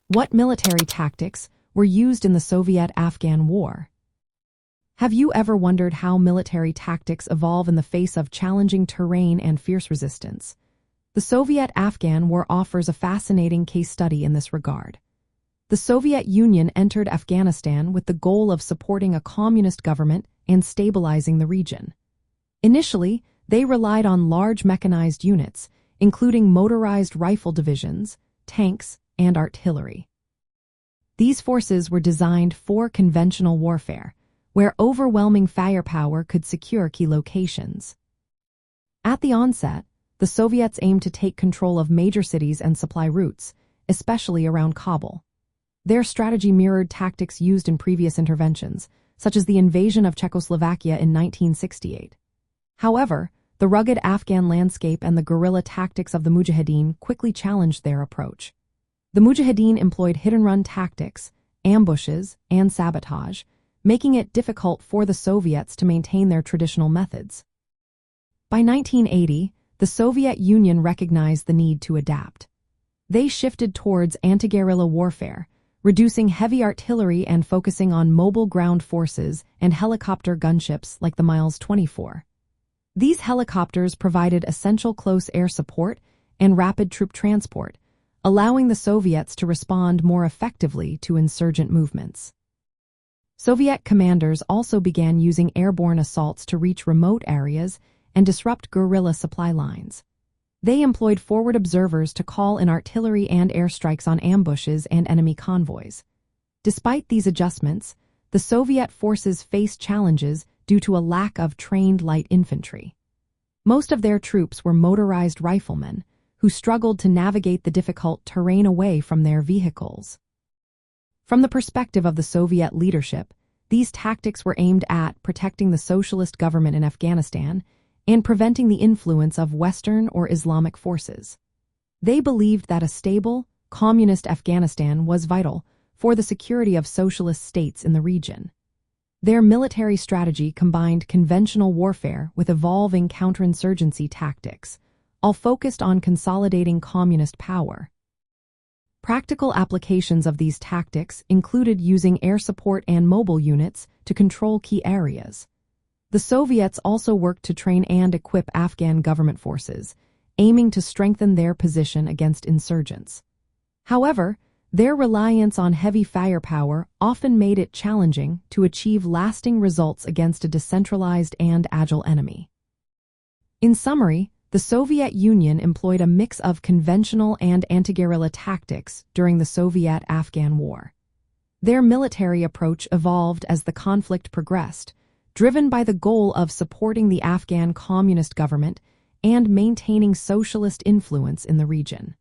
What military tactics were used in the Soviet-Afghan War? Have you ever wondered how military tactics evolve in the face of challenging terrain and fierce resistance? The Soviet-Afghan War offers a fascinating case study in this regard. The Soviet Union entered Afghanistan with the goal of supporting a communist government and stabilizing the region. Initially, they relied on large mechanized units, including motorized rifle divisions, tanks, and artillery. These forces were designed for conventional warfare, where overwhelming firepower could secure key locations. At the onset, the Soviets aimed to take control of major cities and supply routes, especially around Kabul. Their strategy mirrored tactics used in previous interventions, such as the invasion of Czechoslovakia in 1968. However, the rugged Afghan landscape and the guerrilla tactics of the Mujahideen quickly challenged their approach. The Mujahideen employed hit-and-run tactics, ambushes, and sabotage, making it difficult for the Soviets to maintain their traditional methods. By 1980, the Soviet Union recognized the need to adapt. They shifted towards antiguerrilla warfare, reducing heavy artillery and focusing on mobile ground forces and helicopter gunships like the Miles-24. These helicopters provided essential close air support and rapid troop transport, allowing the Soviets to respond more effectively to insurgent movements. Soviet commanders also began using airborne assaults to reach remote areas and disrupt guerrilla supply lines. They employed forward observers to call in artillery and airstrikes on ambushes and enemy convoys. Despite these adjustments, the Soviet forces faced challenges due to a lack of trained light infantry. Most of their troops were motorized riflemen, who struggled to navigate the difficult terrain away from their vehicles. From the perspective of the Soviet leadership, these tactics were aimed at protecting the socialist government in Afghanistan and preventing the influence of Western or Islamic forces. They believed that a stable, communist Afghanistan was vital for the security of socialist states in the region. Their military strategy combined conventional warfare with evolving counterinsurgency tactics, all focused on consolidating communist power. Practical applications of these tactics included using air support and mobile units to control key areas. The Soviets also worked to train and equip Afghan government forces, aiming to strengthen their position against insurgents. However, their reliance on heavy firepower often made it challenging to achieve lasting results against a decentralized and agile enemy. In summary, the Soviet Union employed a mix of conventional and anti-guerrilla tactics during the Soviet-Afghan War. Their military approach evolved as the conflict progressed, driven by the goal of supporting the Afghan communist government and maintaining socialist influence in the region.